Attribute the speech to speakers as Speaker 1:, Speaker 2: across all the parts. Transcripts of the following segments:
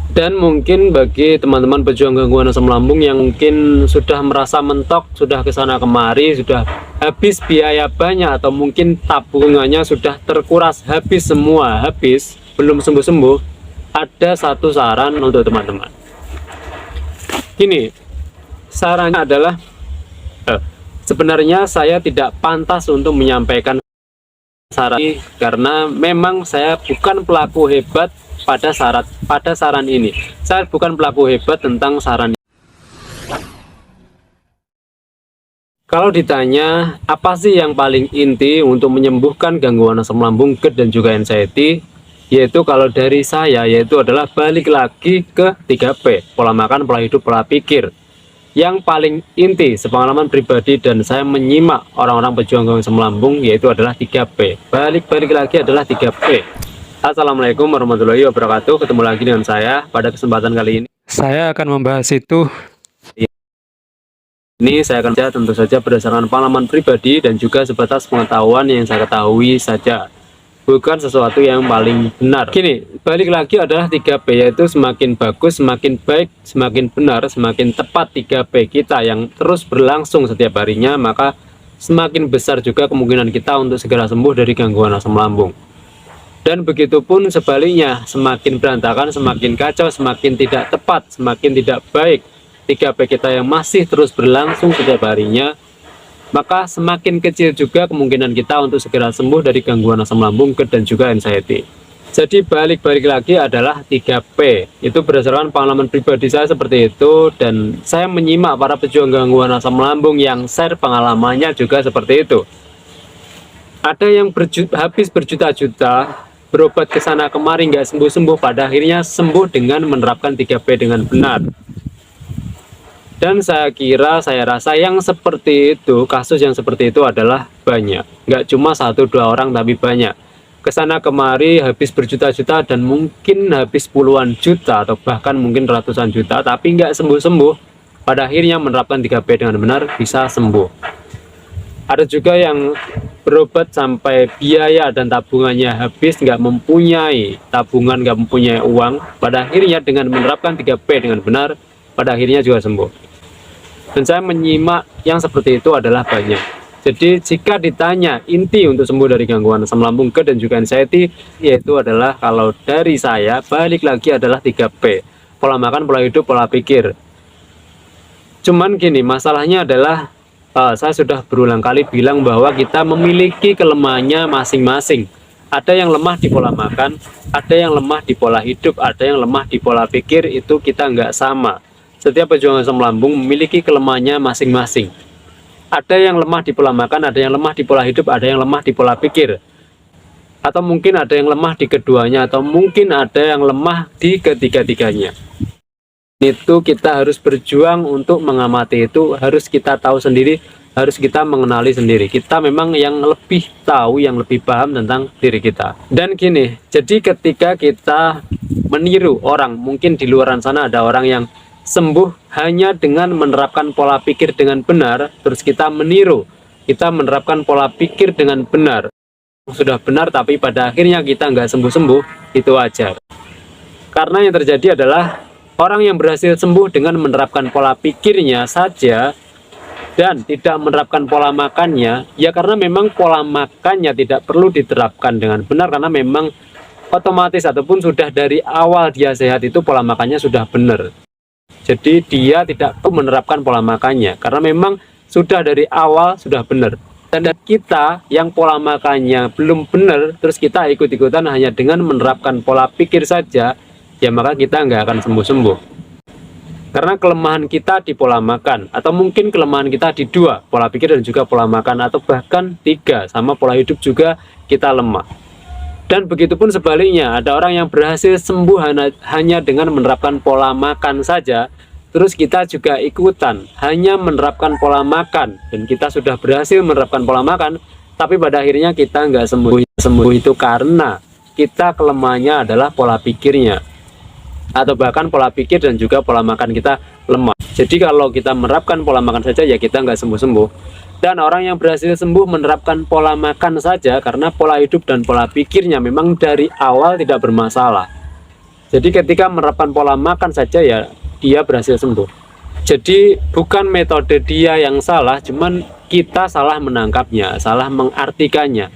Speaker 1: Dan mungkin bagi teman-teman pejuang gangguan asam lambung yang mungkin sudah merasa mentok, sudah kesana kemari, sudah habis biaya banyak, atau mungkin tabungannya sudah terkuras habis semua, belum sembuh-sembuh, ada satu saran untuk teman-teman. Gini, sarannya adalah sebenarnya saya tidak pantas untuk menyampaikan saran ini, karena memang saya bukan pelaku hebat pada saran ini. Saya bukan pelaku hebat tentang saran ini. Kalau ditanya apa sih yang paling inti untuk menyembuhkan gangguan asam lambung, GERD dan juga anxiety, yaitu kalau dari saya yaitu adalah balik lagi ke 3P, pola makan, pola hidup, pola pikir. Yang paling inti sepengalaman pribadi dan saya menyimak orang-orang pejuang gangguan asam lambung yaitu adalah 3P. Balik lagi adalah 3P. Assalamualaikum warahmatullahi wabarakatuh. Ketemu lagi dengan saya pada kesempatan kali ini. Saya akan membahas itu. Ini saya akan baca tentu saja berdasarkan pengalaman pribadi dan juga sebatas pengetahuan yang saya ketahui saja, bukan sesuatu yang paling benar. Gini, balik lagi adalah 3P, yaitu semakin bagus, semakin baik, semakin benar, semakin tepat 3P kita yang terus berlangsung setiap harinya, maka semakin besar juga kemungkinan kita untuk segera sembuh dari gangguan asam lambung. Dan begitupun sebaliknya, semakin berantakan, semakin kacau, semakin tidak tepat, semakin tidak baik 3P kita yang masih terus berlangsung setiap harinya, maka semakin kecil juga kemungkinan kita untuk segera sembuh dari gangguan asam lambung, GERD dan juga anxiety. Jadi balik lagi adalah 3P. Itu berdasarkan pengalaman pribadi saya seperti itu, dan saya menyimak para pejuang gangguan asam lambung yang share pengalamannya juga seperti itu. Ada yang habis berjuta-juta berobat ke sana kemari nggak sembuh-sembuh, pada akhirnya sembuh dengan menerapkan 3P dengan benar. Dan saya rasa yang seperti itu, kasus yang seperti itu adalah banyak. Nggak cuma 1-2 orang, tapi banyak. Kesana kemari habis berjuta-juta dan mungkin habis puluhan juta atau bahkan mungkin ratusan juta, tapi nggak sembuh-sembuh. Pada akhirnya menerapkan 3P dengan benar, bisa sembuh. Ada juga yang berobat sampai biaya dan tabungannya habis, nggak mempunyai tabungan, nggak mempunyai uang. Pada akhirnya dengan menerapkan 3P dengan benar, pada akhirnya juga sembuh. Dan saya menyimak yang seperti itu adalah banyak. Jadi jika ditanya inti untuk sembuh dari gangguan asam lambung, GERD dan juga anxiety, yaitu adalah kalau dari saya balik lagi adalah 3P, pola makan, pola hidup, pola pikir. Cuman gini, masalahnya adalah saya sudah berulang kali bilang bahwa kita memiliki kelemahannya masing-masing. Ada yang lemah di pola makan, ada yang lemah di pola hidup, ada yang lemah di pola pikir. Itu kita nggak sama. Setiap pejuang asam lambung memiliki kelemahannya masing-masing. Ada yang lemah di pola makan, ada yang lemah di pola hidup, ada yang lemah di pola pikir. Atau mungkin ada yang lemah di keduanya, atau mungkin ada yang lemah di ketiga-tiganya. Itu kita harus berjuang untuk mengamati itu, harus kita tahu sendiri, harus kita mengenali sendiri. Kita memang yang lebih tahu, yang lebih paham tentang diri kita. Dan gini, jadi ketika kita meniru orang, mungkin di luar sana ada orang yang sembuh hanya dengan menerapkan pola pikir dengan benar, terus kita meniru, kita menerapkan pola pikir dengan benar, sudah benar tapi pada akhirnya kita nggak sembuh-sembuh, itu wajar. Karena yang terjadi adalah orang yang berhasil sembuh dengan menerapkan pola pikirnya saja dan tidak menerapkan pola makannya, ya karena memang pola makannya tidak perlu diterapkan dengan benar, karena memang otomatis ataupun sudah dari awal dia sehat itu pola makannya sudah benar. Jadi dia tidak perlu menerapkan pola makannya karena memang sudah dari awal sudah benar. Dan kita yang pola makannya belum benar, terus kita ikut-ikutan hanya dengan menerapkan pola pikir saja, ya maka kita nggak akan sembuh-sembuh. Karena kelemahan kita di pola makan, atau mungkin kelemahan kita di 2, pola pikir dan juga pola makan, atau bahkan 3, sama pola hidup juga kita lemah. Dan begitupun sebaliknya, ada orang yang berhasil sembuh hanya dengan menerapkan pola makan saja, terus kita juga ikutan hanya menerapkan pola makan, dan kita sudah berhasil menerapkan pola makan, tapi pada akhirnya kita nggak sembuh itu karena kita kelemahannya adalah pola pikirnya, atau bahkan pola pikir dan juga pola makan kita lemah. Jadi kalau kita menerapkan pola makan saja, ya kita nggak sembuh-sembuh. Dan orang yang berhasil sembuh menerapkan pola makan saja karena pola hidup dan pola pikirnya memang dari awal tidak bermasalah. Jadi ketika menerapkan pola makan saja ya dia berhasil sembuh. Jadi bukan metode dia yang salah, cuman kita salah menangkapnya, salah mengartikannya.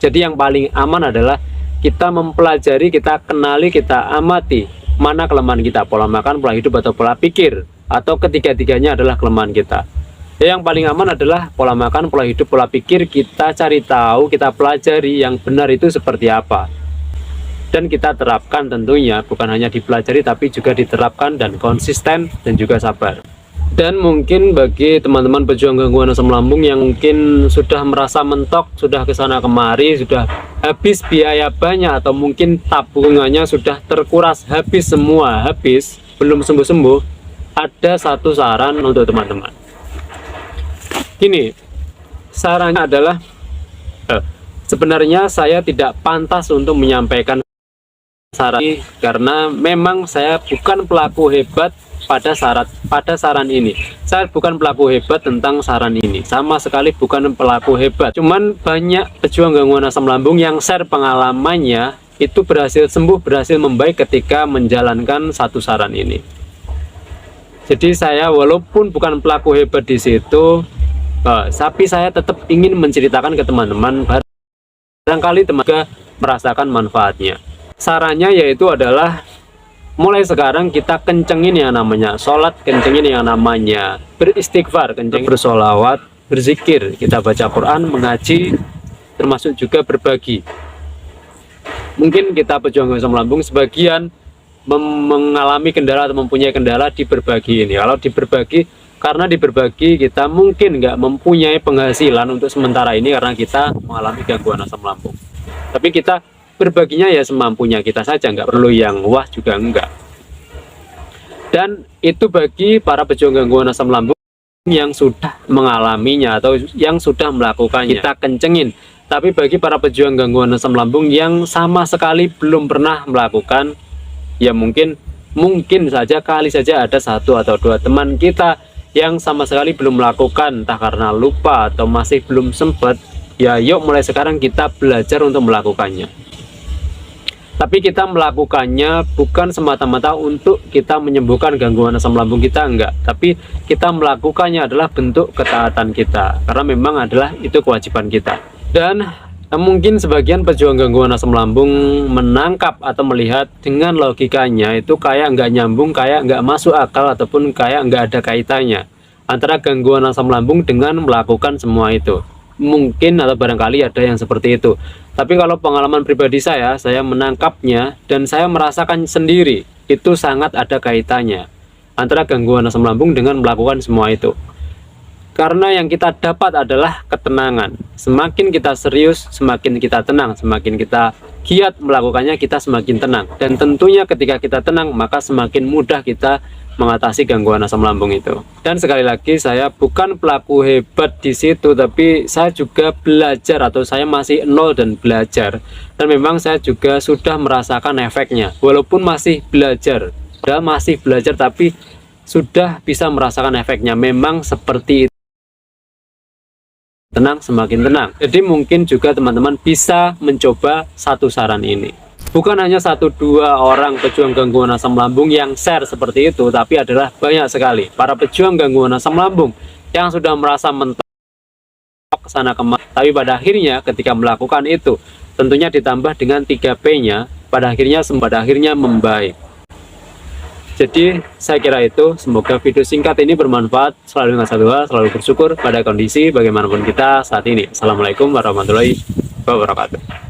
Speaker 1: Jadi yang paling aman adalah kita mempelajari, kita kenali, kita amati mana kelemahan kita, pola makan, pola hidup, atau pola pikir, atau ketiga-tiganya adalah kelemahan kita. Yang paling aman adalah pola makan, pola hidup, pola pikir. Kita cari tahu, kita pelajari yang benar itu seperti apa, dan kita terapkan tentunya, bukan hanya dipelajari tapi juga diterapkan dan konsisten dan juga sabar. Dan mungkin bagi teman-teman pejuang gangguan asam lambung yang mungkin sudah merasa mentok, sudah kesana kemari, sudah habis biaya banyak, atau mungkin tabungannya sudah terkuras habis semua, habis belum sembuh-sembuh, ada satu saran untuk teman-teman. Gini, sarannya adalah sebenarnya saya tidak pantas untuk menyampaikan saran ini, karena memang saya bukan pelaku hebat pada saran ini. Saya bukan pelaku hebat tentang saran ini, sama sekali bukan pelaku hebat. Cuman banyak pejuang gangguan asam lambung yang share pengalamannya itu berhasil sembuh, berhasil membaik ketika menjalankan satu saran ini. Jadi saya walaupun bukan pelaku hebat di situ, tapi saya tetap ingin menceritakan ke teman-teman, barangkali teman-teman merasakan manfaatnya. Sarannya yaitu adalah mulai sekarang kita kencengin yang namanya sholat, kencengin yang namanya beristighfar, kencengin bersolawat, berzikir, kita baca Quran, mengaji, termasuk juga berbagi. Mungkin kita pejuang asam lambung sebagian mengalami kendala atau mempunyai kendala di berbagi ini. Kalau di berbagi, karena di berbagi kita mungkin nggak mempunyai penghasilan untuk sementara ini karena kita mengalami gangguan asam lambung. Tapi kita berbaginya ya semampunya kita saja, nggak perlu yang wah juga enggak. Dan itu bagi para pejuang gangguan asam lambung yang sudah mengalaminya atau yang sudah melakukannya, kita kencengin. Tapi bagi para pejuang gangguan asam lambung yang sama sekali belum pernah melakukan, ya mungkin saja kali saja ada satu atau dua teman kita yang sama sekali belum melakukan, entah karena lupa atau masih belum sempat, ya yuk mulai sekarang kita belajar untuk melakukannya. Tapi kita melakukannya bukan semata-mata untuk kita menyembuhkan gangguan asam lambung kita, enggak. Tapi kita melakukannya adalah bentuk ketaatan kita, karena memang adalah itu kewajiban kita. Dan mungkin sebagian pejuang gangguan asam lambung menangkap atau melihat dengan logikanya itu kayak nggak nyambung, kayak nggak masuk akal, ataupun kayak nggak ada kaitannya antara gangguan asam lambung dengan melakukan semua itu. Mungkin atau barangkali ada yang seperti itu. Tapi kalau pengalaman pribadi saya menangkapnya dan saya merasakan sendiri, itu sangat ada kaitannya antara gangguan asam lambung dengan melakukan semua itu. Karena yang kita dapat adalah ketenangan. Semakin kita serius, semakin kita tenang. Semakin kita giat melakukannya, kita semakin tenang. Dan tentunya ketika kita tenang, maka semakin mudah kita mengatasi gangguan asam lambung itu. Dan sekali lagi, saya bukan pelaku hebat di situ, tapi saya juga belajar, atau saya masih nol dan belajar. Dan memang saya juga sudah merasakan efeknya, walaupun masih belajar, tapi sudah bisa merasakan efeknya. Memang seperti itu. Tenang, semakin tenang. Jadi mungkin juga teman-teman bisa mencoba satu saran ini. Bukan hanya satu dua orang pejuang gangguan asam lambung yang share seperti itu, tapi adalah banyak sekali para pejuang gangguan asam lambung yang sudah merasa mentok kesana kemari, tapi pada akhirnya ketika melakukan itu, tentunya ditambah dengan 3P-nya, pada akhirnya membaik. Jadi saya kira itu, semoga video singkat ini bermanfaat. Selalu dengan satu hal, selalu bersyukur pada kondisi bagaimanapun kita saat ini. Assalamualaikum warahmatullahi wabarakatuh.